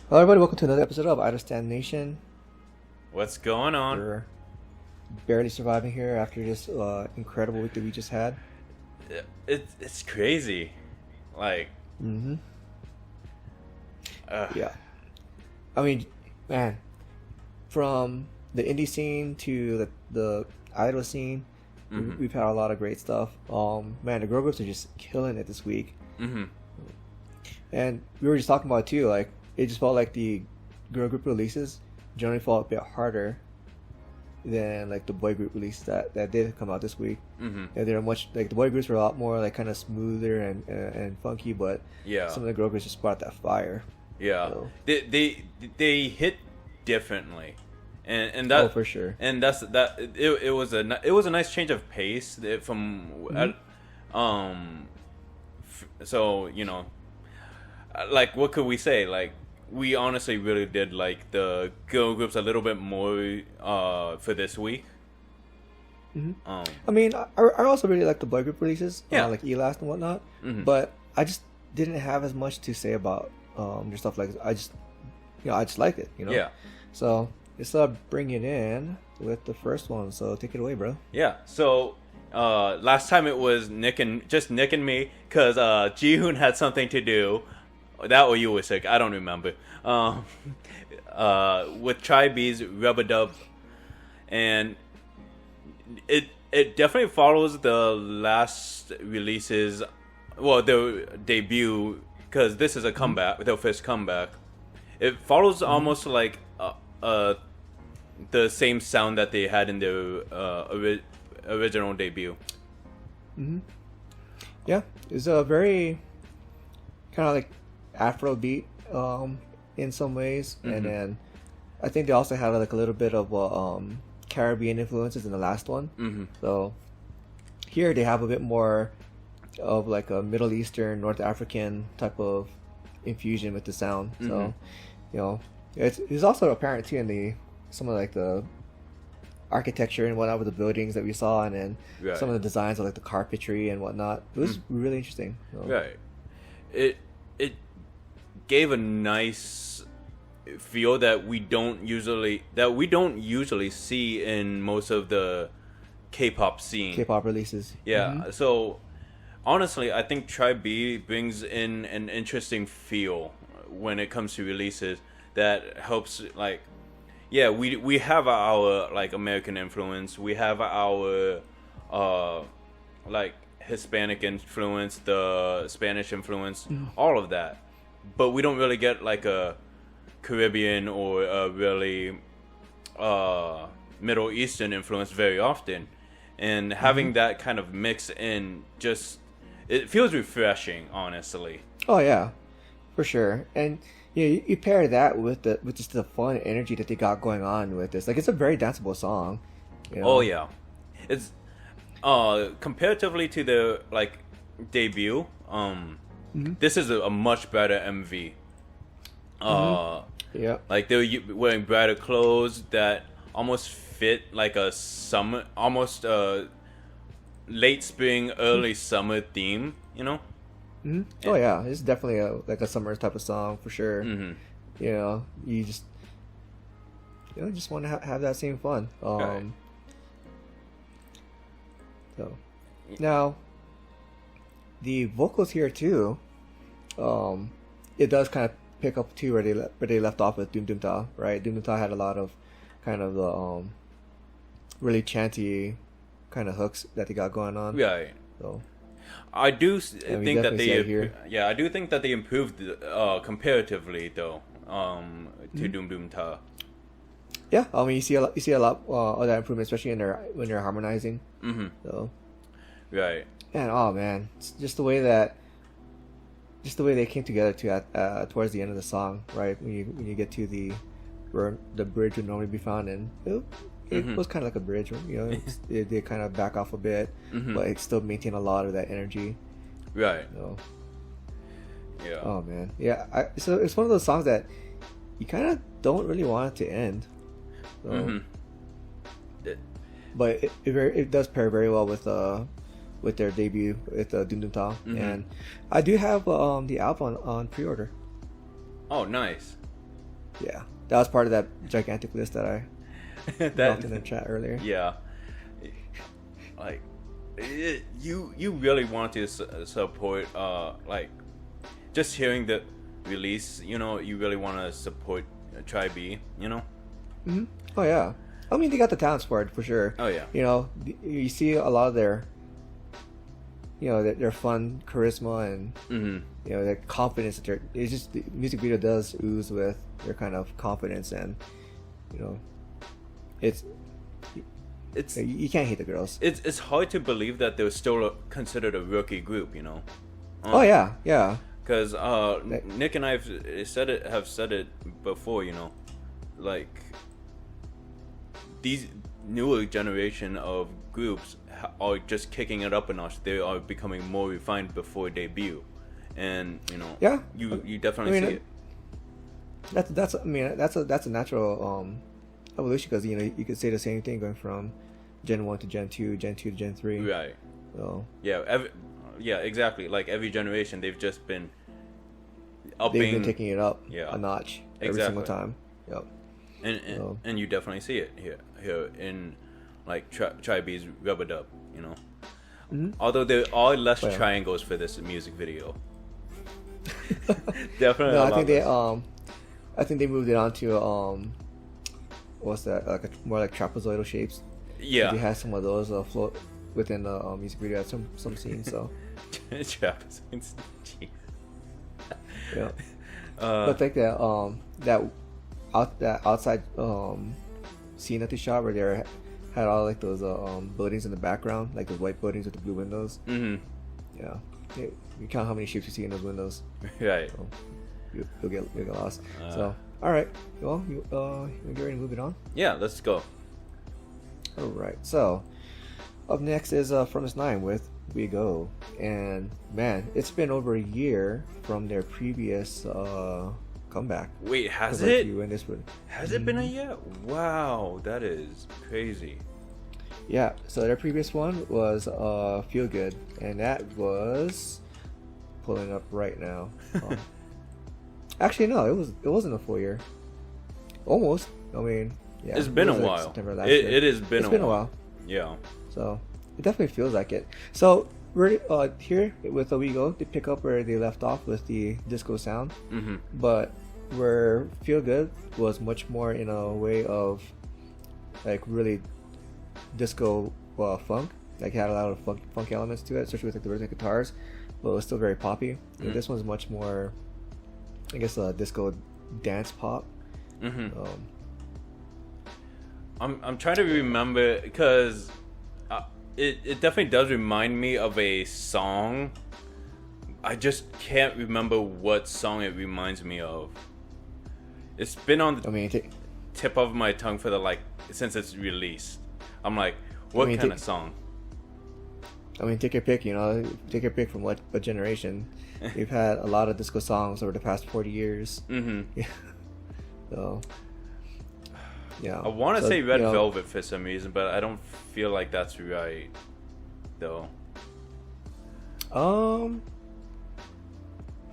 Hello, everybody. Welcome to another episode of I Understand Nation. What's going on? We're barely surviving here after this incredible week that we just had. It's crazy. Like, yeah. I mean, man, from the indie scene to the idol scene, we've had a lot of great stuff. Man, the girl groups are just killing it this week. And we were just talking about it too. Like, it just felt like the girl group releases generally felt a bit harder than like the boy group releases that did come out this week. And they're much like the boy groups were a lot more like kind of smoother and funky, but some of the girl groups just brought that fire. Yeah, so. they hit differently, and that for sure. And it was a nice change of pace from so you know, like what could we say? Like, we honestly really did like the girl groups a little bit more for this week. I mean, I also really like the boy group releases, like Elast and whatnot. But I just didn't have as much to say about your stuff. Like I just liked it, Yeah. So let's bring it in with the first one. So take it away, bro. Yeah. So last time it was Nick and me, because Jiyoon had something to do. That or you were sick, I don't remember. With Tri B's RUB-A-DUM, and it definitely follows the last releases, well, their debut, because this is a comeback, their first comeback. It follows almost like the same sound that they had in their original debut. Yeah, it's a very kind of like Afro beat in some ways, and then I think they also had like a little bit of Caribbean influences in the last one. So here they have a bit more of like a Middle Eastern, North African type of infusion with the sound. So you know, it's also apparent too in some of like the architecture and whatnot with the buildings that we saw, and then some of the designs of like the carpentry and whatnot. It was really interesting. So. Right. It gave a nice feel that we don't usually see in most of the K-pop scene. K-pop releases. Yeah. So honestly, I think Tri B brings in an interesting feel when it comes to releases that helps. Like, yeah, we have our like American influence. We have our like Hispanic influence, the Spanish influence, all of that. But we don't really get like a Caribbean or a really Middle Eastern influence very often. And having that kind of mix in, just it feels refreshing, honestly. Oh yeah, for sure. And you pair that with just the fun energy that they got going on with this. Like, it's a very danceable song. You know? Oh yeah, it's comparatively to the like debut. This is a much better MV. Yeah. Like they're wearing brighter clothes that almost fit like a summer, almost late spring, early summer theme. You know. Oh yeah, it's definitely like a summer type of song for sure. You know, you just want to have that same fun. Right. So now the vocals here too, it does kind of pick up too where they left off with Doom Doom Ta, right? Doom Doom Ta had a lot of kind of the really chanty kind of hooks that they got going on. Right. So I do think that here. I do think that they improved comparatively though to Doom Doom Ta. Yeah, I mean you see a lot of that improvement, especially when they're harmonizing. So right. And oh man, it's just the way they came together towards the end of the song, right? When you get to where the bridge would normally be found in, it was kind of like a bridge, you know. They kind of back off a bit, but it still maintained a lot of that energy. Right. So, yeah. Oh man, yeah. So it's one of those songs that you kind of don't really want it to end. So, but it does pair very well with their debut with Doom Doom Ta, and I do have the album on pre-order. Oh, nice. Yeah, that was part of that gigantic list that I dropped in the chat earlier. Yeah, like you really want to support like just hearing the release. You know, you really want to support Try B. You know. Mm-hmm. Oh yeah, I mean they got the talents for it for sure. Oh yeah. You know, you see a lot of their, you know, their fun charisma and you know their confidence. It's just the music video does ooze with their kind of confidence, and you know, it's you can't hate the girls. It's hard to believe that they're still considered a rookie group. You know. Oh yeah, yeah. Because Nick and I have said it before. You know, like these newer generation of groups are just kicking it up a notch. They are becoming more refined before debut, and you know, yeah, you definitely see it. That's a natural evolution, because you know you could say the same thing going from Gen 1 to Gen 2, Gen 2 to Gen 3. Right. So yeah, exactly. Like every generation, they've just been upping. They've been taking it up a notch every single Exactly. time. Yep. And you definitely see it here in like Try B's RUB-A-DUM, you know. Mm-hmm. Although there are less triangles for this music video. Definitely. No, I think they moved it on to what's that? Like more like trapezoidal shapes. Yeah. They had some of those float within the music video at some scenes. So. Trapezoids. Yeah. But I think that outside scene that they shot where they had all like those buildings in the background, like those white buildings with the blue windows. Mm-hmm. Yeah. You count how many shapes you see in those windows. Right. So you'll get lost. So all right. Well, you get ready to move it on. Yeah, let's go. All right. So up next is from this 9 with We Go, and man, it's been over a year from their previous comeback. Wait, has it? Has it been a Mm-hmm. year? Wow, that is crazy. Yeah, so their previous one was Feel Good, and that was pulling up right now. Actually, no, it wasn't a full year. Almost. I mean, yeah, it's been a while. September last year. It has been. It's been a while. Yeah. So it definitely feels like it. So we're here with We Go. They pick up where they left off with the disco sound, but where Feel Good was much more in a way of like really disco funk. Like it had a lot of funk elements to it, especially with like the rhythmic guitars, but it was still very poppy. And this one's much more, I guess, disco dance pop. I'm trying to remember because it definitely does remind me of a song. I just can't remember what song it reminds me of. It's been on the tip of my tongue for since it's released. I'm like, what kind of song? I mean, take your pick. You know, take your pick from what generation. We've had a lot of disco songs over the past 40 years. Yeah. So. Yeah. I want to say Red Velvet for some reason, but I don't feel like that's right, though. Trying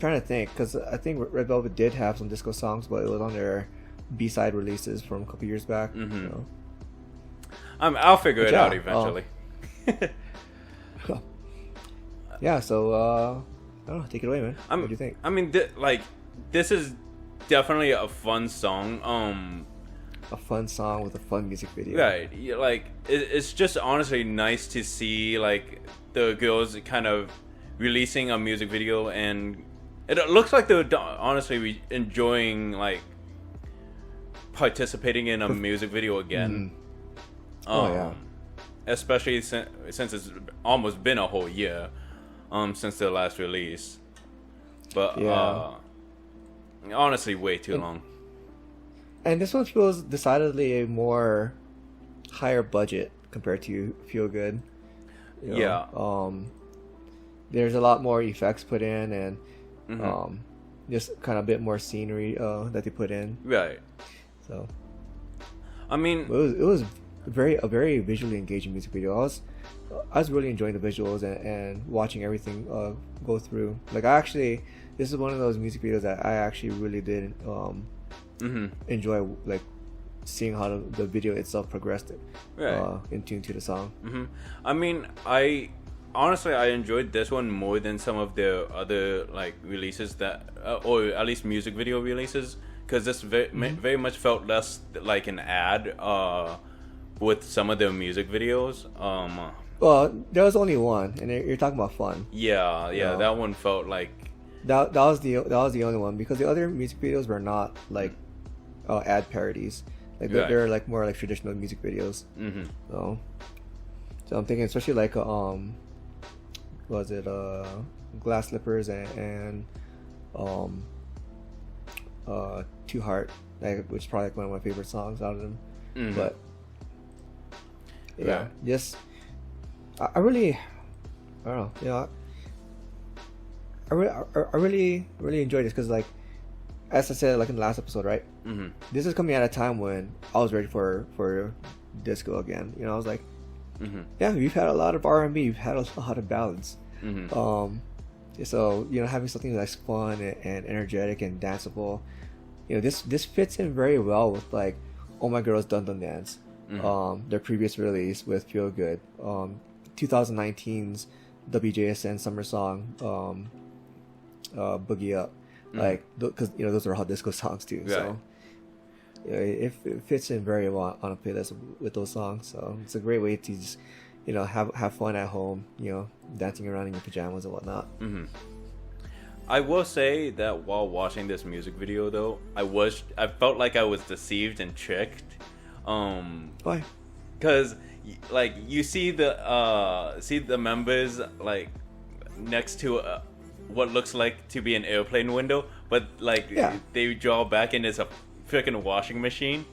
to think, because I think Red Velvet did have some disco songs, but it was on their B-side releases from a couple years back. So. I'll figure it out eventually. Yeah. So I don't know. Take it away, man. What do you think? I mean, this is definitely a fun song. A fun song with a fun music video. Right. Yeah, like it's just honestly nice to see like the girls kind of releasing a music video, and it looks like they're honestly enjoying like participating in a music video again. Oh yeah. Especially since it's almost been a whole year since their last release. But honestly, way too long. And this one feels decidedly a more higher budget compared to Feel Good. You know? There's a lot more effects put in, and just kind of a bit more scenery that they put in. Right. So, I mean, it was a very visually engaging music video. I was really enjoying the visuals and watching everything go through. Like this is one of those music videos that I actually really did enjoy like seeing how the video itself progressed Right. in tune to the song. I mean, I honestly I enjoyed this one more than some of the other like releases that, or at least music video releases, because this very much felt less like an ad with some of their music videos. Well, there was only one, and you're talking about Fun. Yeah, No. that one felt like That was the only one, because the other music videos were not like ad parodies. Like Right. they're like more like traditional music videos. So I'm thinking, especially like was it Glass Slippers and Two Heart, like, which is probably like one of my favorite songs out of them. But yeah, just I really, I don't know, you know, I really enjoyed this because, like, as I said, like in the last episode, right? This is coming at a time when I was ready for disco again. You know, I was like, yeah, we've had a lot of R&B, we've had a lot of ballads. So, you know, having something that's fun and energetic and danceable, you know, this fits in very well with like Oh My Girl's Dun Dun Dance, their previous release with Feel Good, 2019's WJSN summer song, Boogie Up, like, because you know those are hot disco songs too. Right. So yeah, it fits in very well on a playlist with those songs. So it's a great way to just, you know, have fun at home, you know, dancing around in your pajamas and whatnot. I will say that while watching this music video, though, I felt like I was deceived and tricked. Why? Because like you see the members like next to what looks like to be an airplane window, but like they draw back and it's a freaking washing machine.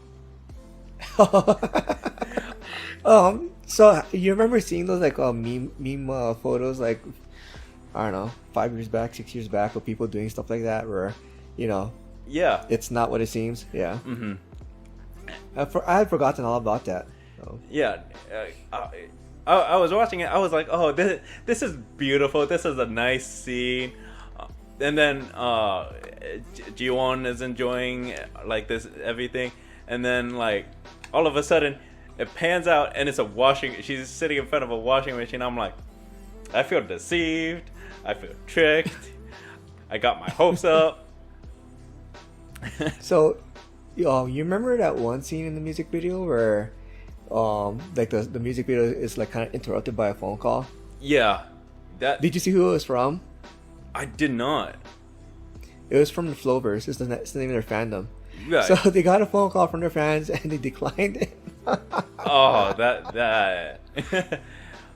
So you remember seeing those like meme photos, like, I don't know, 5 years back, 6 years back, of people doing stuff like that, where, you know, it's not what it seems. Yeah. I had forgotten all about that. So. Yeah. I was watching it. I was like, oh, this is beautiful. This is a nice scene. And then Jiyoon is enjoying like this everything, and then like all of a sudden it pans out and it's she's sitting in front of a washing machine. I'm like, I feel deceived. I feel tricked. I got my hopes up. So, you remember that one scene in the music video where, like the music video is like kind of interrupted by a phone call? Yeah. Did you see who it was from? I did not. It was from the Flovers. It's the name of their fandom. Right. So they got a phone call from their fans and they declined it. Oh, that. When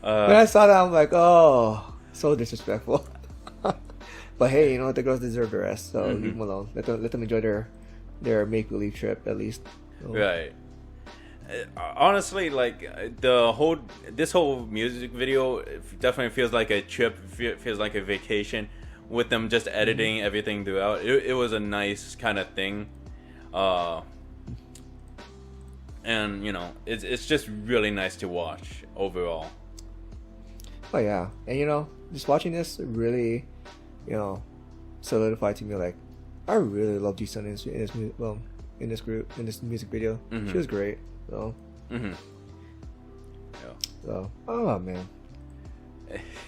I saw that, I'm like, oh, so disrespectful. But hey, you know what? The girls deserve the rest, so leave them alone. Let them enjoy their make-believe trip at least. So. Right. Honestly, like this whole music video definitely feels like a trip. Feels like a vacation, with them just editing everything throughout. It was a nice kind of thing, and you know, it's just really nice to watch overall. Oh yeah, and you know, just watching this really, you know, solidified to me, like, I really love Jisun in this music video. She was great. So, so, oh man,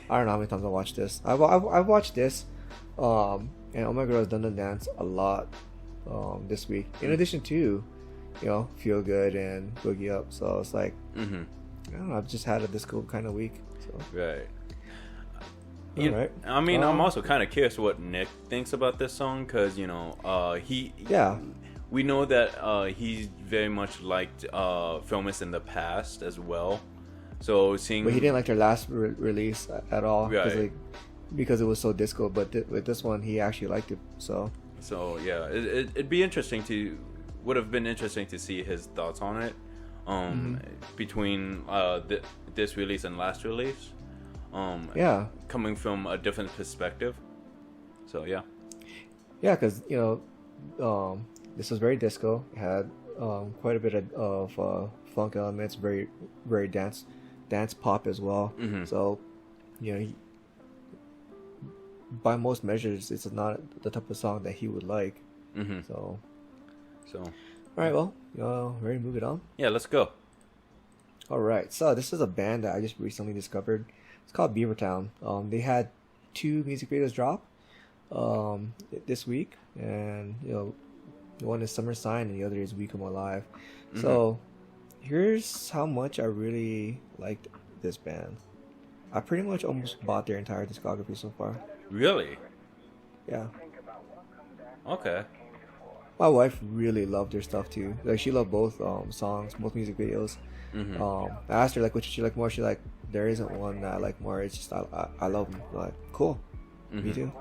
I don't know how many times I watched this. I've watched this, and Oh My Girl has done the dance a lot, this week. In addition to, you know, Feel Good and Boogie Up. So it's like, I don't know, I've just had a disco kind of week. So. Right. Right. I mean, I'm also kind of curious what Nick thinks about this song, because you know, we know that he's very much liked Filmus in the past as well. So seeing, but he didn't like their last release at all, right? Because it was so disco. But with this one, he actually liked it. So yeah, it'd be interesting would have been interesting to see his thoughts on it, between this release and last release. Coming from a different perspective. So yeah, because you know, this was very disco. It had quite a bit of funk elements, very very dance pop as well. So, you know, by most measures, it's not the type of song that he would like. So So, All right, well, ready to move it on? yeah, let's go. All right, so this is a band that I just recently discovered. It's called BeaverTown. They had 2 music videos drop this week, and one is Summer Sign and the other is We Come Alive. Mm-hmm. So here's how much I really liked this band. I pretty much almost bought their entire discography so far. Really? Yeah. Okay. My wife really loved their stuff too. Like, she loved both songs, both music videos. Mm-hmm. I asked her, like, which she like more. She like, there isn't one that I like more. It's just I love them. I'm like, cool. Mm-hmm. Me too.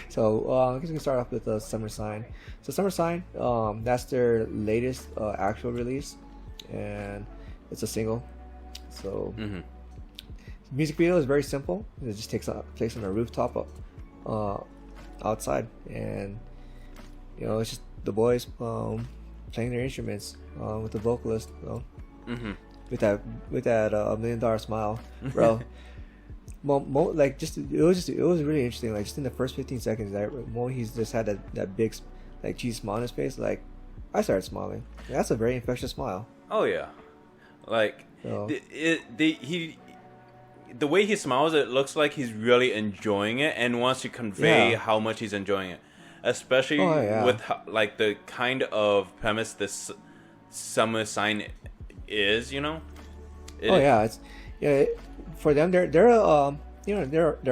So I guess we can start off with Summer Sign. So Summer Sign, that's their latest actual release, and it's a single. So Mm-hmm. the music video is very simple. It just takes place on a rooftop outside, and it's just the boys playing their instruments with the vocalist, Mm-hmm. with that $1 million smile, bro. Like, it was really interesting. Like, just in the first 15 seconds, he's just had that big like cheese smile on his face. Like, I started smiling. That's a very infectious smile. Oh yeah, like So, the way he smiles, it looks like he's really enjoying it and wants to convey Yeah. how much he's enjoying it, especially with like the kind of premise this Summer Sign is. For them, they're they're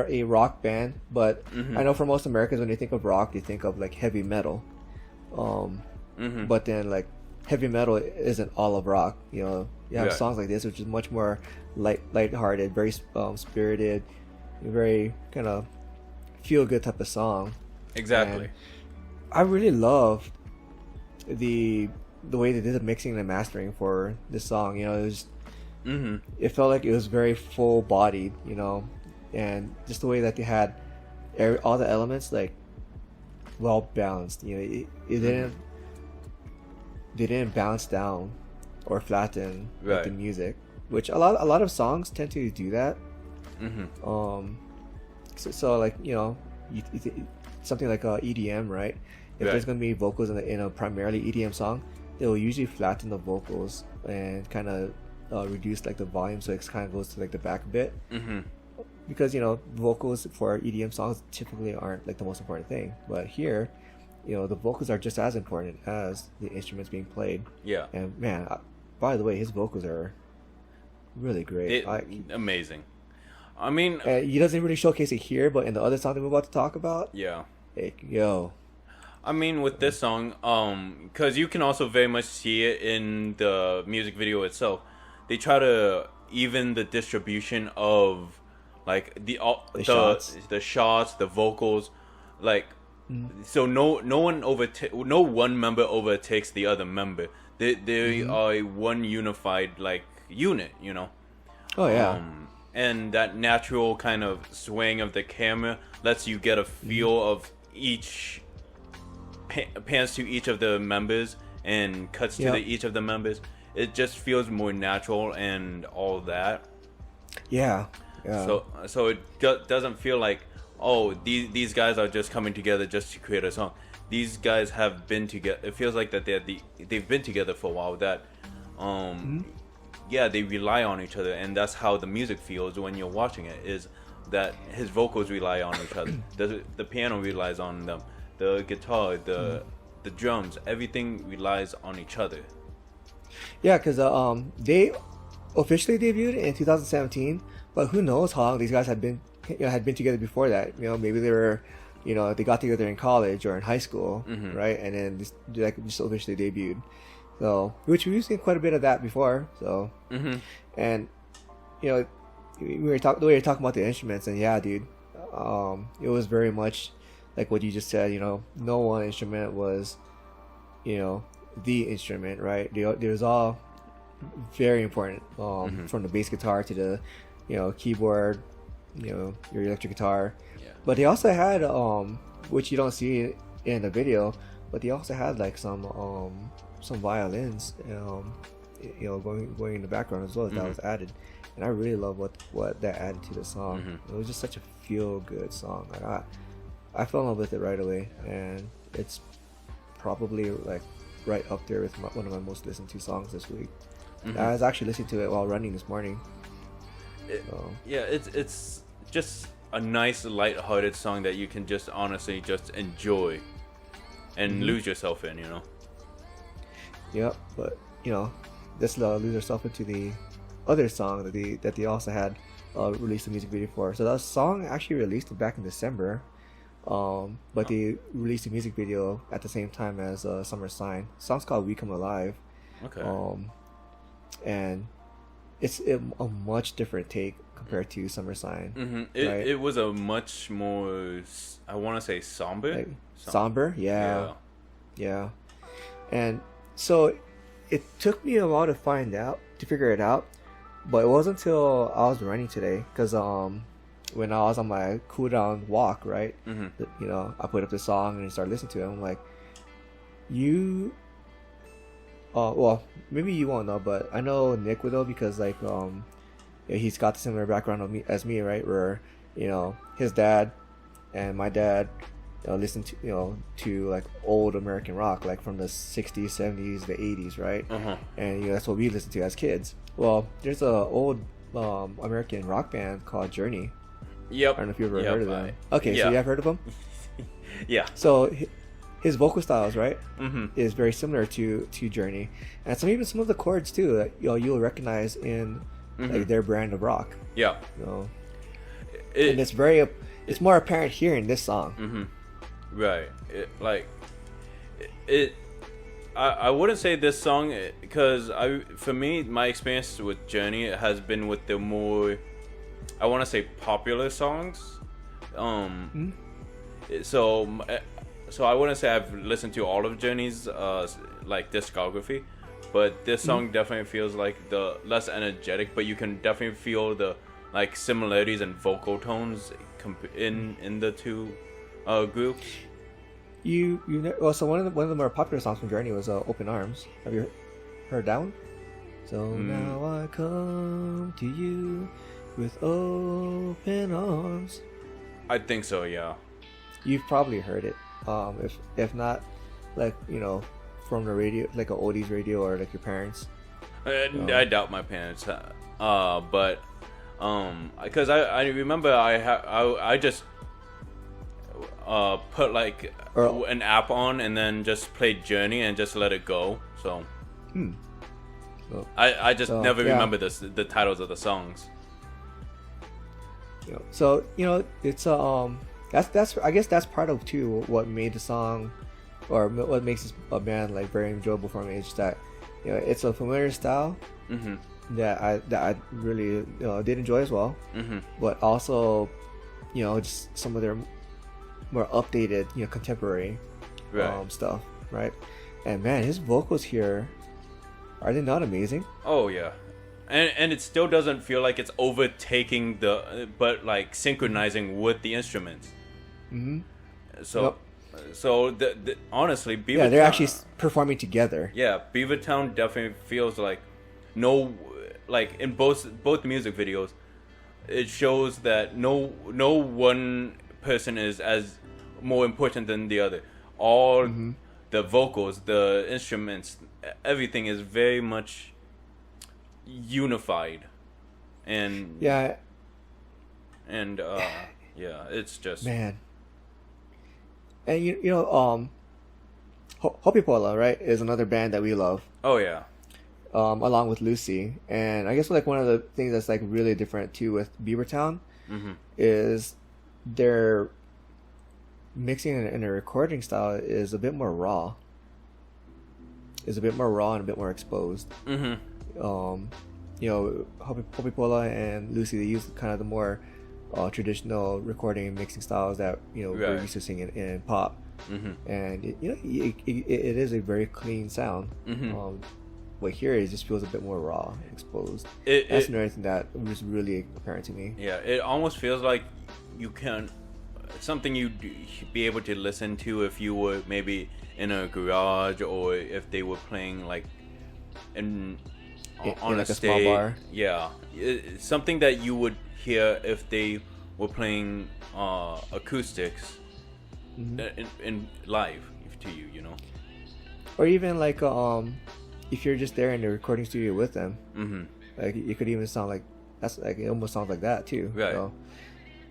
a rock band, but I know for most Americans, when they think of rock, they think of like heavy metal. But then, like, heavy metal isn't all of rock. You have songs like this, which is much more light-hearted, very spirited, very kind of feel-good type of song. Exactly. And I really loved the way they did the mixing and the mastering for this song. It was. It felt like it was very full-bodied, and just the way that they had all the elements like well balanced. It didn't bounce down or flatten like the music, which a lot of songs tend to do that. So like something like EDM, right? If there's gonna be vocals in a primarily EDM song, they will usually flatten the vocals and kind of reduce like the volume, so it kind of goes to like the back a bit. Because vocals for EDM songs typically aren't like the most important thing, but here, the vocals are just as important as the instruments being played. Yeah. And man, by the way, his vocals are really great. Amazing. I mean, he doesn't really showcase it here, but in the other song that we're about to talk about, yeah. I mean, with this song, because you can also very much see it in the music video itself. They try to even the distribution of like the shots, the vocals, like so no one member overtakes the other member. They are a one unified like unit, Oh yeah. And that natural kind of swaying of the camera lets you get a feel of each pans to each of the members and cuts to each of the members. It just feels more natural and all that. Yeah. So it doesn't feel like, oh, these guys are just coming together just to create a song. These guys have been together. It feels like that they've been together for a while. That they rely on each other, and that's how the music feels when you're watching it. Is that his vocals rely on each other, the piano relies on them, the guitar, the drums, everything relies on each other. Yeah, because they officially debuted in 2017, but who knows how long these guys had been together before that. Maybe they were, they got together in college or in high school, right? And then just officially debuted. So, which we've seen quite a bit of that before. So, and we were talking about the instruments, and yeah, dude, it was very much like what you just said. No one instrument was, the instrument, right? It was all very important, from the bass guitar to the keyboard, your electric guitar. But they also had which you don't see in the video, but they also had like some violins going in the background as well. That was added, and I really love what that added to the song. It was just such a feel good song. Like, I fell in love with it right away, and it's probably like right up there with one of my most listened to songs this week. I was actually listening to it while running this morning. Yeah, it's just a nice light-hearted song that you can just honestly just enjoy and lose yourself in, you know. Yep, but you know, let's lose ourselves into the other song that they also had released a music video for. So that song actually released back in December, but they released a music video at the same time as Summer Sign. The song's called "We Come Alive." Okay. And it's a much different take compared to Summer Sign. It was a much more, I want to say, somber. Like, somber, yeah. And so it took me a while to figure it out, but it wasn't until I was running today, because when I was on my cool down walk, right, you know, I put up the song and started listening to it. I'm like, well, maybe you won't know, but I know Nick would know, because like he's got the similar background as me, right? Where, you know, his dad and my dad, you know, listen to like old American rock, like from the 60s, 70s, the 80s, right? And you know, that's what we listened to as kids. Well, there's a old American rock band called Journey. Yep. I don't know if you've ever heard of them. Okay, so you have heard of them? Yeah. So his vocal styles, right, is very similar to Journey, and even some of the chords too that you'll recognize in like their brand of rock. Yeah. You know, and it's more apparent here in this song. Right. I wouldn't say this song, because for me, my experience with Journey has been with the more, I want to say, popular songs. So I wouldn't say I've listened to all of Journey's like discography, but this song definitely feels like the less energetic, but you can definitely feel the like similarities in vocal tones in the two groups. So one of the more popular songs from Journey was "Open Arms." Have you heard that one? So now I come to you with open arms. I think so, yeah. You've probably heard it. If not, like, you know, from the radio, like a oldies radio, or like your parents. I doubt my parents, but because I remember I just put like an app on and then just played Journey and just let it go. So I just never remember the titles of the songs. So you know, it's that's I guess that's part of too what made the song, or what makes a band like very enjoyable for me, is just that, you know, it's a familiar style that I really did enjoy as well, but also, you know, just some of their more updated, you know, contemporary stuff, right? And man, his vocals here, are they not amazing? Oh yeah. And it still doesn't feel like it's overtaking but like synchronizing with the instruments. So honestly, Beaver Town, they're actually performing together. Yeah, Beaver Town definitely feels like like in both music videos, it shows that no one person is as more important than the other. All the vocals, the instruments, everything is very much unified, and it's just, man. And you know, Hopipola, right, is another band that we love. Oh yeah. Along with Lucy, and I guess like one of the things that's like really different too with BeaverTown is their mixing and their recording style is a bit more raw. Is a bit more raw and a bit more exposed. You know, Hopipola and Lucy, they use kind of the more traditional recording and mixing styles that, you know, we're used to seeing in pop, and it is a very clean sound. But here it just feels a bit more raw, exposed. That's another thing that was really apparent to me. Yeah, it almost feels like you can something you'd be able to listen to if you were maybe in a garage, or if they were playing like on like a small bar. Yeah, it's something that you would hear if they were playing acoustics in live to you, you know. or even like if you're just there in the recording studio with them, like it could even sound like that's like it almost sounds like that too. Right.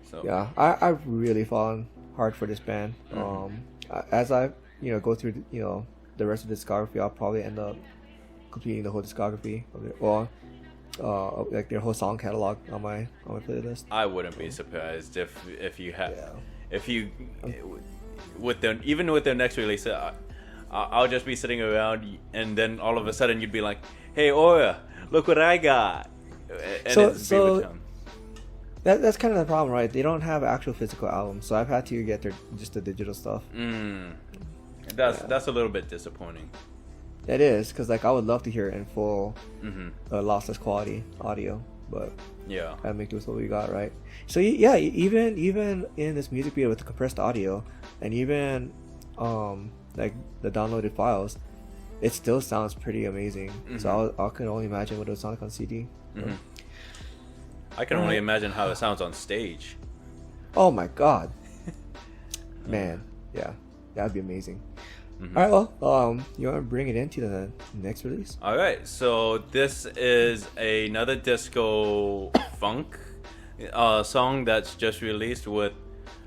So yeah, I've really fallen hard for this band. As I go through the rest of the discography, I'll probably end up completing the whole discography of it, or like their whole song catalog on my playlist. I wouldn't be surprised if you have if you with them, even with their next release. I'll just be sitting around, and then all of a sudden you'd be like, "Hey, Aura, look what I got!" And it's Beaver Town. That's kind of the problem, right? They don't have actual physical albums, so I've had to get just the digital stuff. That's a little bit disappointing. It is, because like I would love to hear it in full, lossless quality audio, but yeah, gotta make do with what we got, right? So yeah, even in this music video with the compressed audio, and even like the downloaded files, it still sounds pretty amazing. So I can only imagine what it would sound like on CD. So. I can only imagine how it sounds on stage. Oh my god, man, yeah, that'd be amazing. All right, well, you want to bring it into the next release? All right, so this is another disco funk song that's just released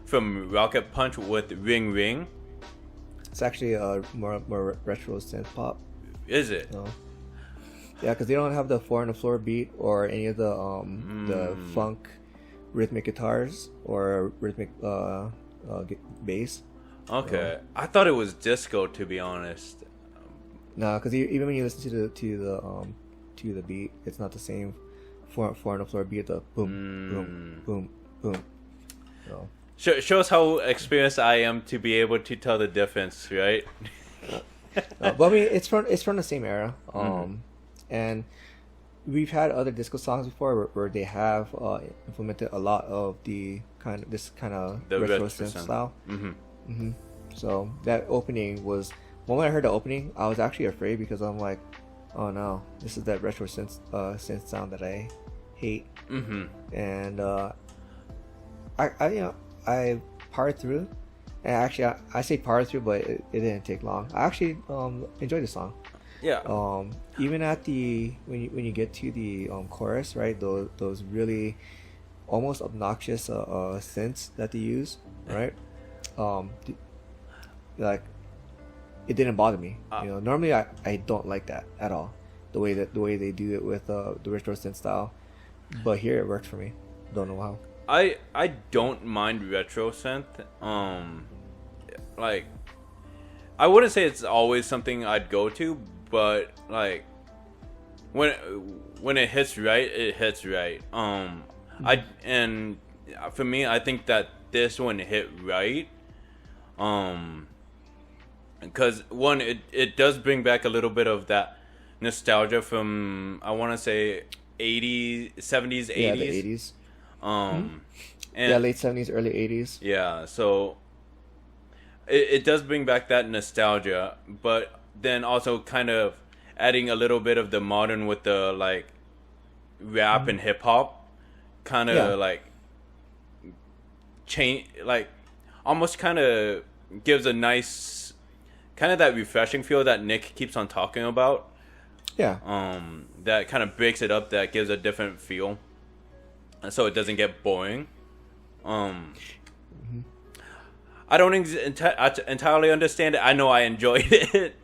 from Rocket Punch with Ring Ring. It's actually a more retro synth pop. Is it? Yeah, because they don't have the 4 on the floor beat or any of the funk rhythmic guitars or rhythmic bass. Okay, I thought it was disco, to be honest. No, because even when you listen to the beat, it's not the same 4 on the floor beat. The boom, boom, boom, boom. So. Shows how experienced I am to be able to tell the difference, right? But I mean, it's from the same era, and we've had other disco songs before where they have implemented a lot of this kind of retro synth style. So that opening was, when I heard the opening, I was actually afraid because I'm like, oh no, this is that retro synth sound that I hate. And I powered through, and actually I say powered through, but it didn't take long. I actually enjoyed the song. Yeah. Even at when you get to the chorus, right? Those really almost obnoxious synths that they use, right? Like it didn't bother me. Normally I don't like that at all. The way they do it with the retro synth style, but here it worked for me. Don't know how. I don't mind retro synth. Like I wouldn't say it's always something I'd go to, but like when it hits right, it hits right. And for me, I think that this one hit right. Because one, it does bring back a little bit of that nostalgia from, I want to say 80s, 70s, 80s. Yeah, the 80s. And late 70s, early 80s. Yeah, so it does bring back that nostalgia, but then also kind of adding a little bit of the modern with the like rap and hip hop, kind of like change, like almost kind of gives a nice, kind of that refreshing feel that Nick keeps on talking about. Yeah. That kind of breaks it up, that gives a different feel, so it doesn't get boring. I don't entirely understand it. I know I enjoyed it.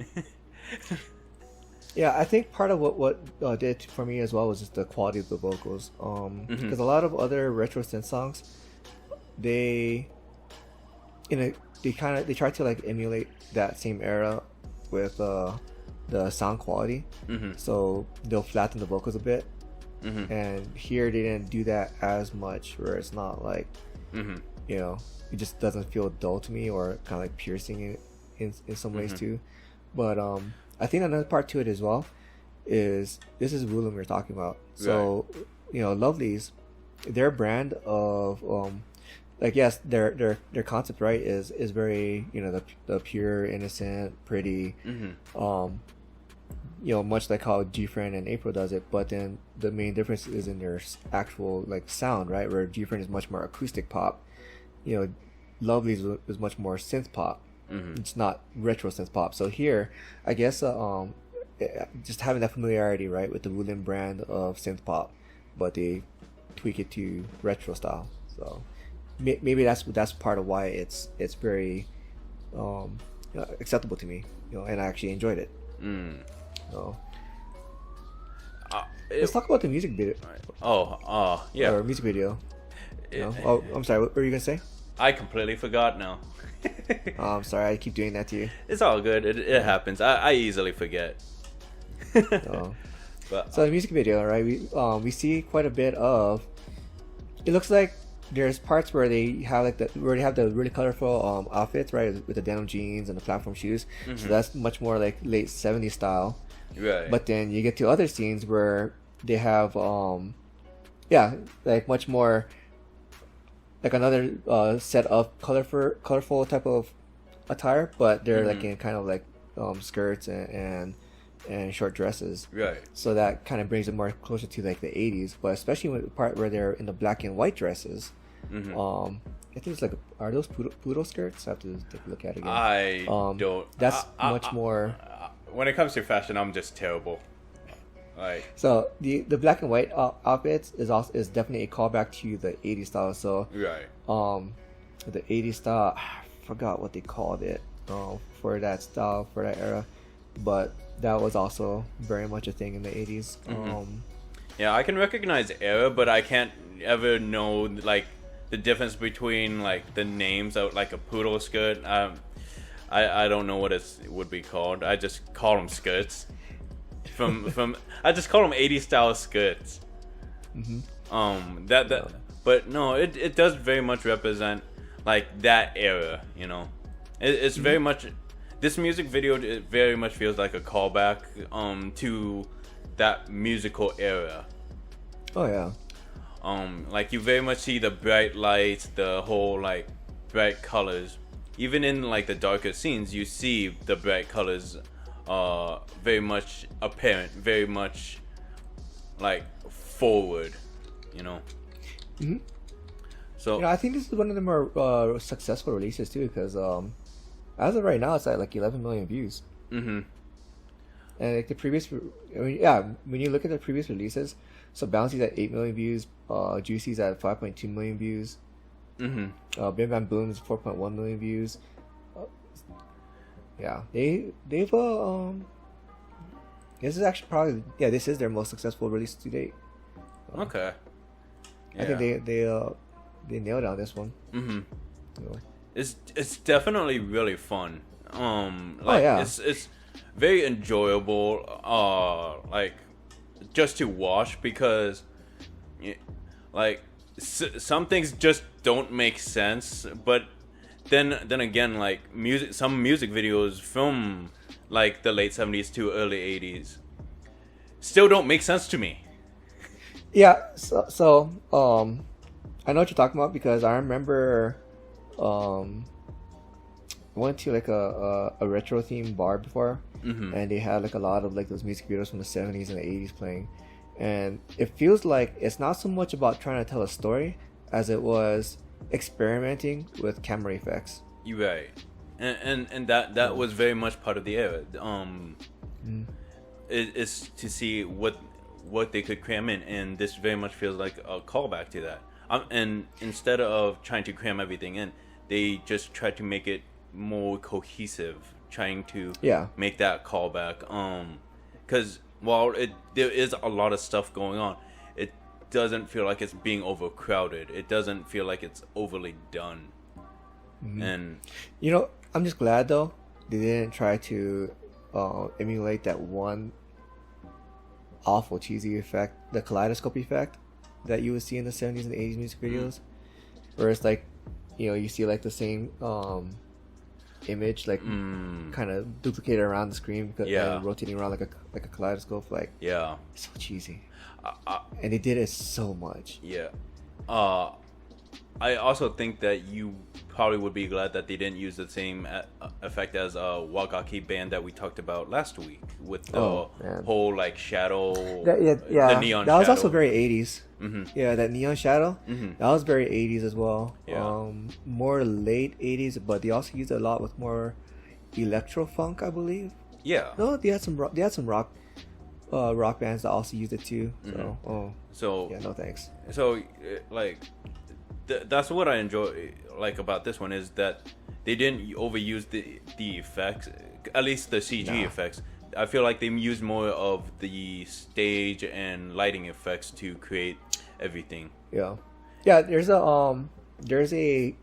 Yeah, I think part of what did it for me as well was just the quality of the vocals. Because a lot of other retro synth songs, they try to like emulate that same era with the sound quality. So they'll flatten the vocals a bit. And here they didn't do that as much, where it's not like it just doesn't feel dull to me or kind of like piercing in some ways too. But I think another part to it as well is this is RUB-A-DUM we're talking about. So Lovelyz, their brand of like, yes, their concept, right, is very the pure, innocent, pretty, much like how GFriend and April does it. But then the main difference is in their actual like sound, right, where GFriend is much more acoustic pop. Lovelyz is much more synth pop, It's not retro synth pop. So here, I guess just having that familiarity, right, with the Woolen brand of synth pop, but they tweak it to retro style. So maybe that's part of why it's very acceptable to me, and I actually enjoyed it. So let's talk about the music video. Yeah. Or music video. Oh, I'm sorry. What were you gonna say? I completely forgot now. Oh, I'm sorry. I keep doing that to you. It's all good. It happens. I easily forget. But so the music video, right? We see quite a bit of. It looks like there's parts where they have the really colorful outfits, right, with the denim jeans and the platform shoes. So that's much more like late '70s style. Right. But then you get to other scenes where they have like much more like another set of colorful type of attire, but they're like in kind of like skirts and short dresses. Right. So that kind of brings it more closer to like the 80s, but especially with the part where they're in the black and white dresses. I think it's like, are those poodle skirts? I have to take a look at it again. I don't. That's much more. When it comes to fashion, I'm just terrible. Like, so the black and white outfits is definitely a callback to the 80s style. So right. The 80s style, I forgot what they called it for that style, for that era, but that was also very much a thing in the 80s. Yeah, I can recognize era, but I can't ever know like the difference between like the names of like a poodle skirt. I don't know what it would be called. I just call them skirts. I just call them 80s style skirts. But no, it does very much represent like that era. It's very much. This music video, it very much feels like a callback to that musical era. Oh yeah. Like you very much see the bright lights, the whole like bright colors. Even in like the darker scenes, you see the bright colors very much apparent, very much like forward, So I think this is one of the more successful releases too, because as of right now, it's at like 11 million views. And like the previous, when you look at the previous releases, so Bouncy's at 8 million views, Juicy's at 5.2 million views, Bim Bam Boom's 4.1 million views. They've this is actually probably this is their most successful release to date. Okay. I think they nailed on this one. It's definitely really fun. It's very enjoyable. Like just to watch, because like some things just don't make sense, but then again, like some music videos from like the late 70s to early 80s still don't make sense to me. So I know what you're talking about, because I remember I went to like a retro themed bar before, and they had like a lot of like those music videos from the 70s and the 80s playing, and it feels like it's not so much about trying to tell a story as it was experimenting with camera effects. You're right. And that was very much part of the era. Is to see what they could cram in, and this very much feels like a callback to that. And instead of trying to cram everything in, they just tried to make it more cohesive, trying to make that callback. Because while there is a lot of stuff going on, it doesn't feel like it's being overcrowded. It doesn't feel like it's overly done. And I'm just glad though they didn't try to emulate that one awful cheesy effect, the kaleidoscope effect that you would see in the 70s and 80s music videos, where it's like you see like the same image like kind of duplicated around the screen, rotating around like a kaleidoscope. Like it's so cheesy, and they did it so much. I also think that you probably would be glad that they didn't use the same effect as Wagaki band that we talked about last week with the whole like shadow. The neon. That was also very 80s. Yeah, that neon shadow. That was very 80s as well. More late 80s, but they also used it a lot with more electro funk, I believe. Yeah. No, they had some rock rock bands that also used it too. So, So yeah, no thanks. So like that's what I enjoy like about this one is that they didn't overuse the effects, at least the CG effects. I feel like they used more of the stage and lighting effects to create everything. Yeah. There's a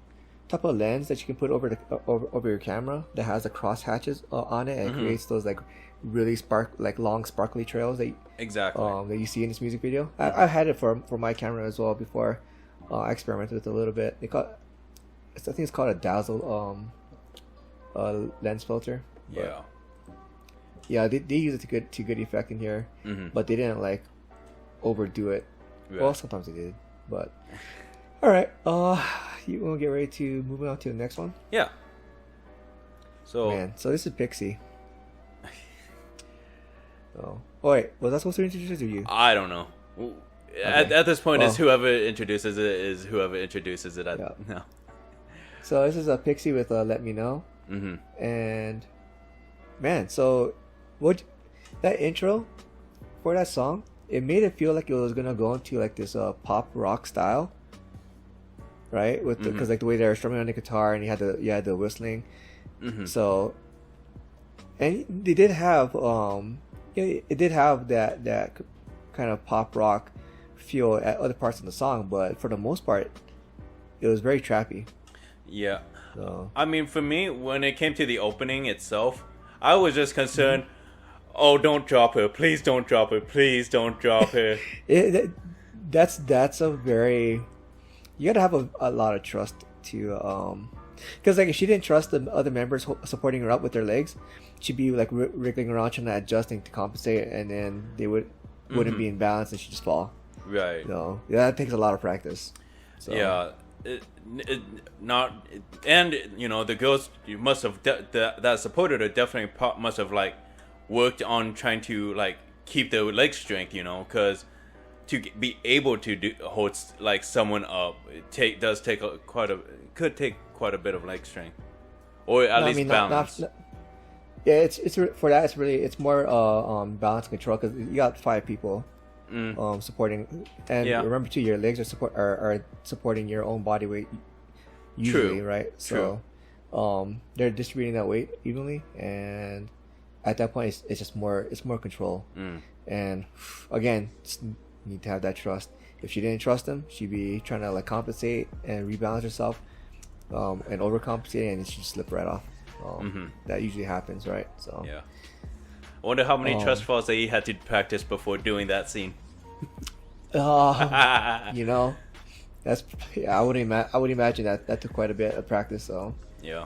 type of lens that you can put over your camera that has the cross hatches on it, and it creates those like really long sparkly trails that that you see in this music video. I had it for my camera as well before. I experimented with it a little bit. I think it's called a dazzle lens filter. But yeah, they use it to good effect in here, but they didn't like overdo it. Right. Well, sometimes they did, but all right. You want to get ready to move on to the next one? Yeah. So this is PIXY. Oh wait, was I supposed to introduce you? I don't know. Okay. At this point, it's whoever introduces it is whoever introduces it. No. So this is a PIXY with Let Me Know. And man, so that intro for that song, it made it feel like it was gonna go into like this pop rock style, right? With because like the way they were strumming on the guitar and you had the whistling. So, and they did have it did have that kind of pop rock feel at other parts of the song, but for the most part, it was very trappy. Yeah. So. I mean, for me, when it came to the opening itself, I was just concerned, oh, don't drop her. Please don't drop her. Please don't drop her. That's a very... You gotta have a lot of trust to... Because like if she didn't trust the other members supporting her up with their legs, she'd be like wriggling around trying to adjusting to compensate, and then they wouldn't be in balance and she'd just fall. Right. So that takes a lot of practice. So. Yeah. And you know, the girls you must have that supported her definitely must have like worked on trying to like keep their leg strength, you know, because to be able to hold like someone up, it does take quite a bit of leg strength, or at least balance. Yeah, it's for that. It's more balance control because you got 5 people. Supporting, and remember too, your legs are supporting your own body weight usually. True. Right? So they're distributing that weight evenly, and at that point it's more control. And again, just need to have that trust. If she didn't trust them, she'd be trying to like compensate and rebalance herself, and overcompensate, and she'd slip right off. That usually happens, right? So yeah. I wonder how many trust falls that he had to practice before doing that scene. You know, I would imagine that took quite a bit of practice. So yeah.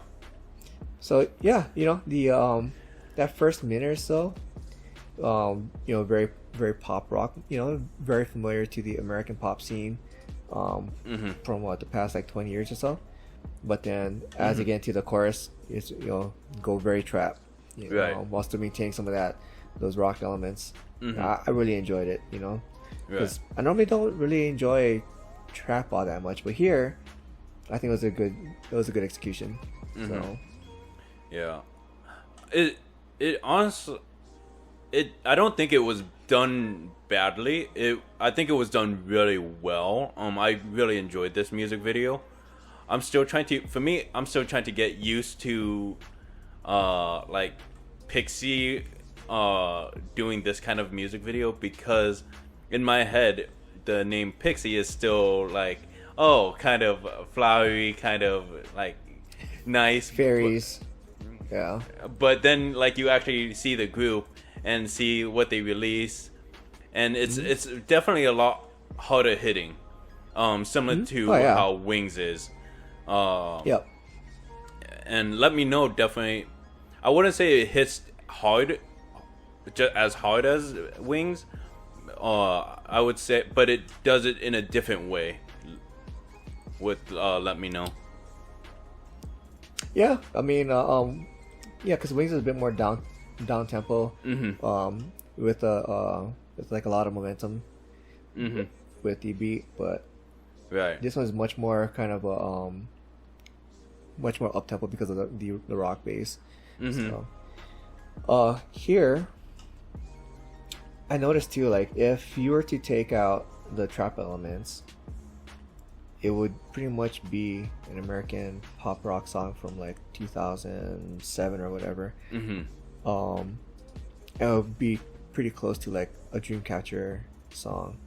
So yeah, you know, the that first minute or so, you know, very very pop rock. You know, very familiar to the American pop scene, from the past like 20 years or so. But then as you get into the chorus, it's go very trap. You know, while still maintaining some of those rock elements. I really enjoyed it, you know, because I normally don't really enjoy trap all that much, but here I think it was a good execution. So yeah, it honestly, I don't think it was done badly. I think it was done really well. I really enjoyed this music video. I'm still trying to get used to like PIXY doing this kind of music video, because in my head the name PIXY is still like, oh, kind of flowery, kind of like nice fairies. Yeah. But then like you actually see the group and see what they release, and it's definitely a lot harder hitting, similar to how Wings is. Yep. And Let Me Know definitely, I wouldn't say it hits hard, just as hard as Wings. I would say, but it does it in a different way with Let Me Know. Yeah, I mean, because Wings is a bit more down tempo, with like a lot of momentum, with the beat, but this one's much more kind of much more up tempo because of the rock bass. Mm-hmm. So, here, I noticed too, like, if you were to take out the trap elements, it would pretty much be an American pop rock song from like 2007 or whatever. Mm-hmm. It would be pretty close to like a Dreamcatcher song.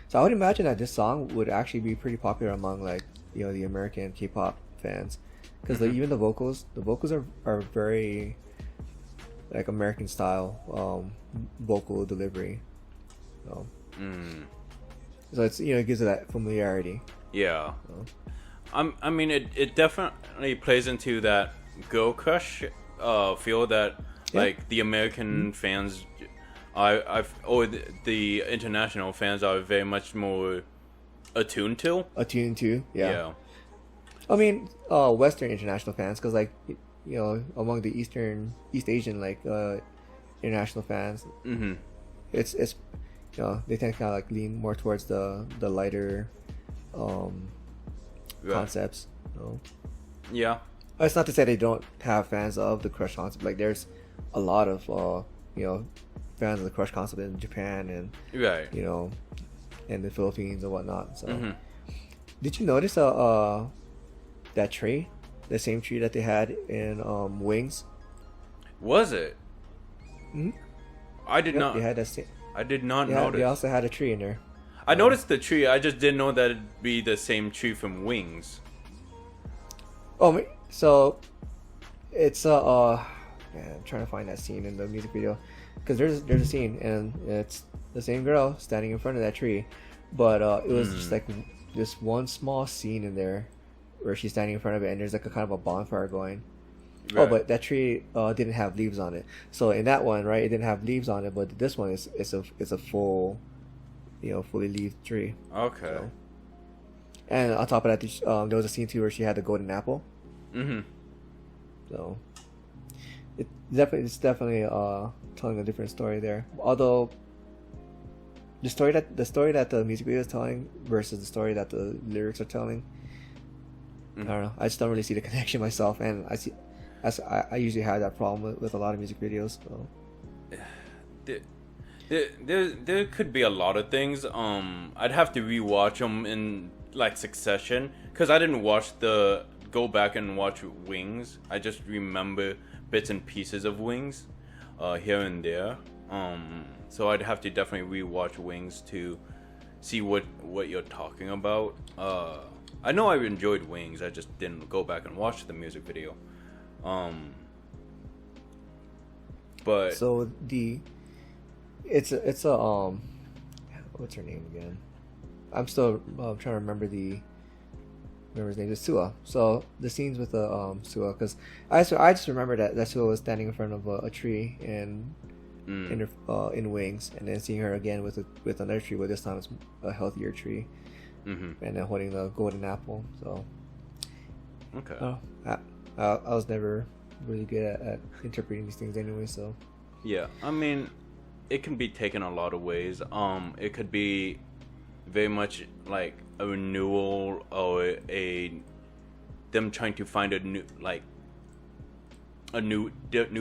So I would imagine that this song would actually be pretty popular among like, you know, the American K-pop fans, because Mm-hmm. even the vocals are very like American style vocal delivery. So, so it's, you know, it gives it that familiarity. Yeah. So. I mean, it definitely plays into that girl crush feel that like the American fans, or the international fans are very much more attuned to. Yeah. I mean, Western international fans, because like, you know, among the East Asian like international fans, Mm-hmm. it's you know, they tend to kind of like lean more towards the lighter concepts. You know? Yeah. It's not to say they don't have fans of the crush concept. Like, there's a lot of you know, fans of the crush concept in Japan and Right. you know, in the Philippines and whatnot. So, Mm-hmm. did you notice that tree, the same tree that they had in Wings? Was it? Mm-hmm. I did not. They had that same. I did not They notice. also had a tree in there. I noticed the tree. I just didn't know that it'd be the same tree from Wings. Oh, so it's man, I'm trying to find that scene in the music video, because there's a scene and it's the same girl standing in front of that tree, but it was just like this one small scene in there where she's standing in front of it and there's like a kind of a bonfire going. Right. Oh, but that tree didn't have leaves on it. So in that one, right, it didn't have leaves on it, but this one is a full, you know, fully leaved tree. Okay. So. And on top of that, there was a scene too where she had the golden apple. Mm-hmm. So it's definitely telling a different story there. Although the story that the music video is telling versus the story that the lyrics are telling, I don't know. I just don't really see the connection myself, and I usually have that problem with a lot of music videos. So. There could be a lot of things. I'd have to rewatch them in like succession, because I didn't go back and watch Wings. I just remember bits and pieces of Wings here and there. So I'd have to definitely rewatch Wings to see what you're talking about. I know I enjoyed Wings. I just didn't go back and watch the music video. But so it's a what's her name again? I'm still trying to remember his name. It's Sua. So the scenes with the Sua, because I just remember that Sua was standing in front of a tree in Wings, and then seeing her again with another tree, but this time it's a healthier tree, and then holding the golden apple. So okay. I was never really good at interpreting these things anyway. So yeah, I mean, it can be taken a lot of ways. It could be very much like a renewal or them trying to find a new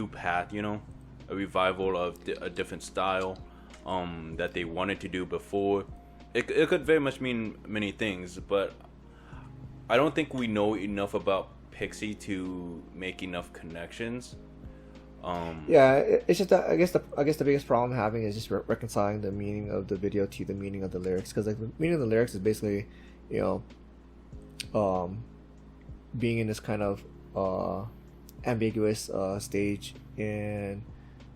path, you know, a revival of a different style that they wanted to do before. It could very much mean many things, but I don't think we know enough about PIXY to make enough connections. Yeah, it's just that I guess the biggest problem I'm having is just reconciling the meaning of the video to the meaning of the lyrics, because like the meaning of the lyrics is basically, you know, being in this kind of ambiguous stage in,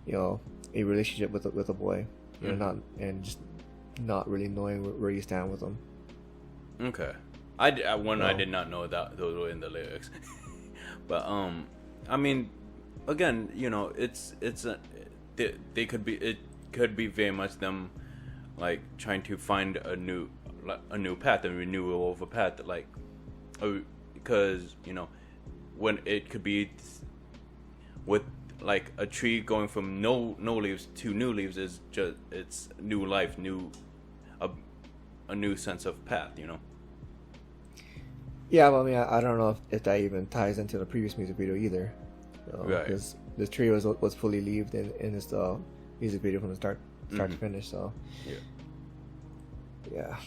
you know, a relationship with a boy, you know, just not really knowing where you stand with them. Okay, I did not know that those were in the lyrics, but I mean, again, you know, it could be very much them like trying to find a new path, a renewal of a path, like, because, you know, when it could be with like a tree going from no leaves to new leaves is just, it's new life, a new sense of path, you know. Yeah, well, I mean, I don't know if that even ties into the previous music video either. Right. Because the tree was fully leaved in this music video from the start to finish. So yeah.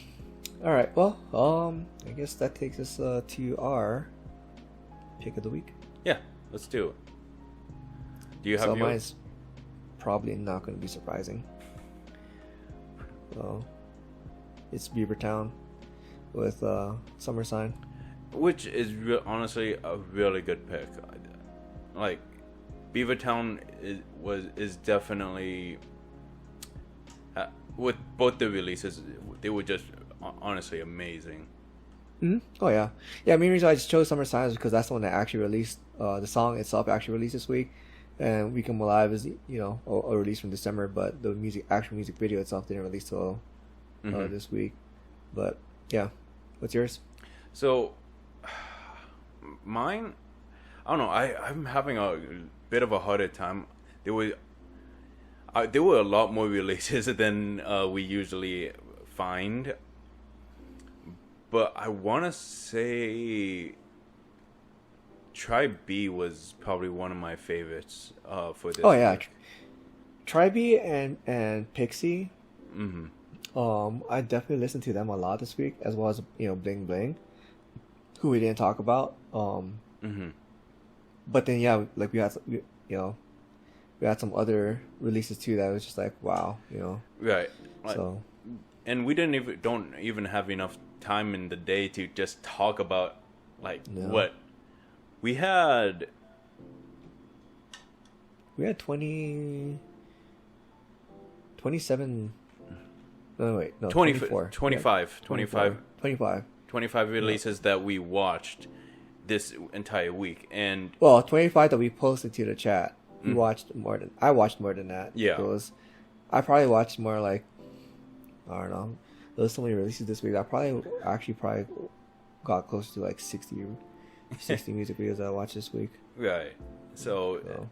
All right. Well, I guess that takes us to our pick of the week. Yeah, let's do it. Do you have yours? Mine's probably not going to be surprising. So it's Beaver Town with Summer Sign, which is honestly a really good pick. Like Beaver Town is definitely with both the releases, they were just honestly amazing. Mm-hmm. Oh yeah. The main reason I just chose Summer Sign is because that's the one that actually released. The song itself actually released this week, and We Come Alive is a release from December, but the actual music video itself didn't release till this week. But yeah, what's yours? So mine, I don't know. I'm having a bit of a harder time. There were a lot more releases than we usually find. But I want to say Tribe B was probably one of my favorites for this. Oh yeah, Tribe B and PIXY. I definitely listened to them a lot this week, as well as Bling Bling, who we didn't talk about. But then yeah, like we had some other releases too that was just like wow, Right. So, and we don't even have enough time in the day to just talk about what we had. We had 27. No, wait, no, 24. 25 releases that we watched this entire week, and 25 that we posted to the chat. I watched more than that. Yeah, I probably watched more I don't know. There was so many releases this week. I probably got close to 60 music videos that I watched this week. Right. So.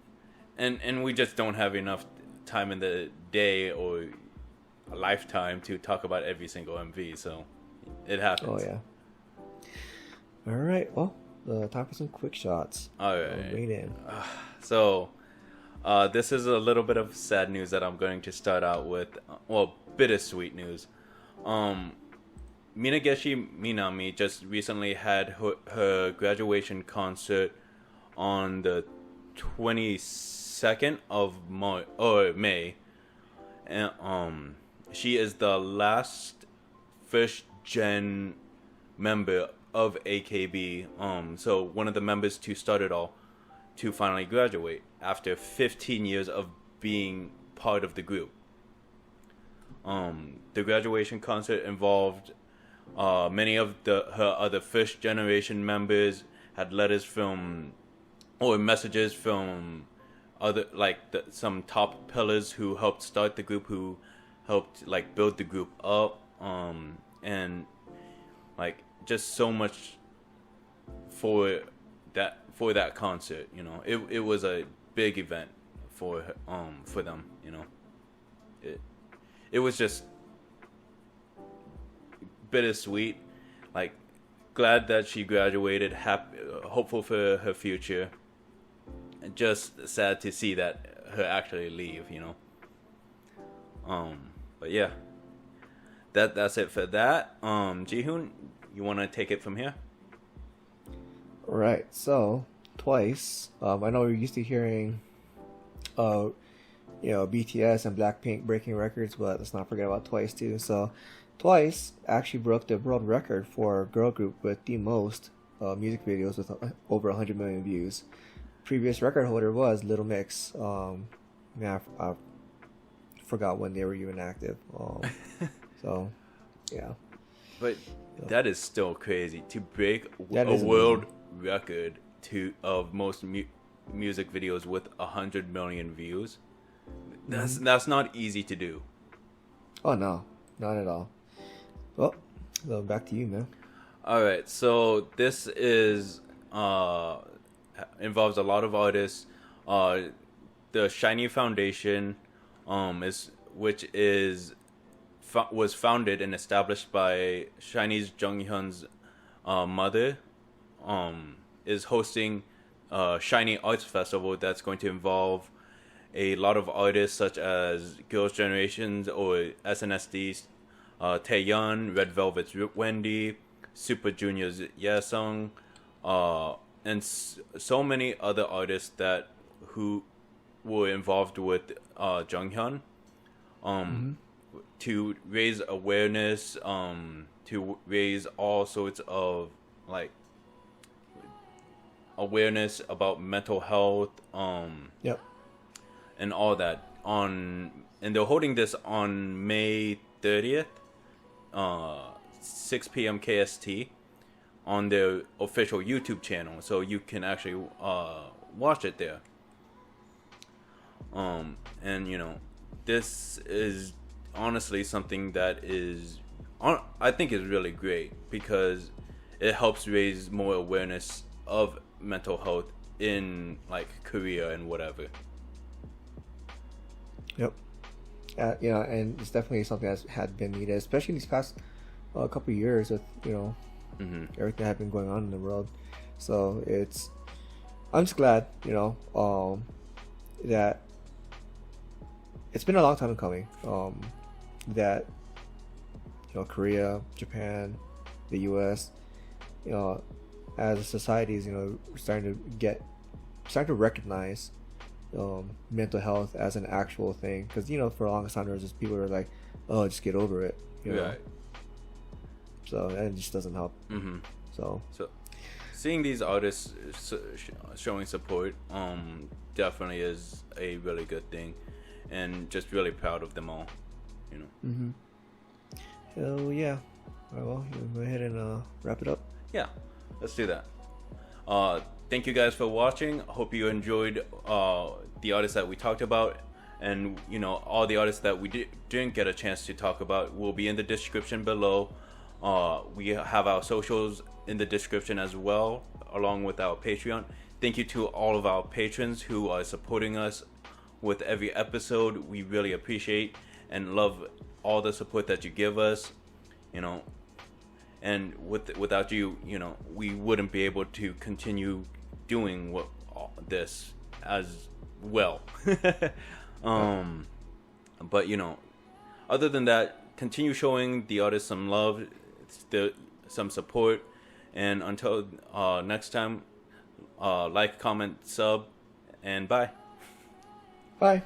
And we just don't have enough time in the day or a lifetime to talk about every single MV. So it happens. Oh yeah. All right. Well, time for some quick shots. All right. Wait in. So. This is a little bit of sad news that I'm going to start out with. Bittersweet news. Minageshi Minami just recently had her graduation concert on the 22nd of May. And she is the last first gen member of AKB. So one of the members to start it all, to finally graduate after 15 years of being part of the group. The graduation concert involved many of her other first generation members, had letters from or messages from other some top pillars who helped start the group, who helped build the group up, and just so much for that concert. It was a big event for them. It was just bittersweet. Glad that she graduated, happy, hopeful for her future, and just sad to see that her actually leave. But yeah, that's it for that. Jihoon, you want to take it from here? Right. So Twice. I know we're used to hearing, BTS and Blackpink breaking records, but let's not forget about Twice too. So Twice actually broke the world record for a girl group with the most music videos with over 100 million views. Previous record holder was Little Mix. I forgot when they were even active. So, yeah. But that is still crazy to break a world record of most music videos with 100 million views. That's not easy to do. Oh no, not at all. Well, back to you, man. All right, so this is involves a lot of artists. The Shiny Foundation, was founded and established by Shiny's Jonghyun's mother, is hosting Shiny Arts Festival that's going to involve a lot of artists such as Girls' Generations or SNSD, Taeyeon, Red Velvet's Wendy, Super Junior's Yesung, and so many other artists who were involved with Jonghyun, to raise awareness, to raise all sorts of like awareness about mental health, Yep. and all that. And they're holding this on May 30th, 6 p.m. KST, on their official YouTube channel, so you can actually watch it there. And you know, this is honestly something that I think is really great, because it helps raise more awareness of mental health in like Korea and whatever. Yep. You know, and it's definitely something that had been needed, especially these past couple of years with, you know, everything that had been going on in the world. So I'm just glad, you know, that it's been a long time coming. That, you know, Korea, Japan, the U.S., you know, as societies, you know, starting to recognize mental health as an actual thing. Because, you know, for a long time there was just people who were like, oh, just get over it, you know. Right. So that just doesn't help. So seeing these artists showing support definitely is a really good thing, and just really proud of them all, you know. So yeah, all right, well, you go ahead and wrap it up. Yeah, let's do that. Thank you guys for watching. Hope you enjoyed the artists that we talked about, and you know, all the artists that we didn't get a chance to talk about will be in the description below. We have our socials in the description as well, along with our Patreon. Thank you to all of our patrons who are supporting us with every episode. We really appreciate and love all the support that you give us, you know. And without you, you know, we wouldn't be able to continue doing this as well. But you know, other than that, continue showing the artists some love, some support, and until next time, like, comment, sub, and bye. Bye.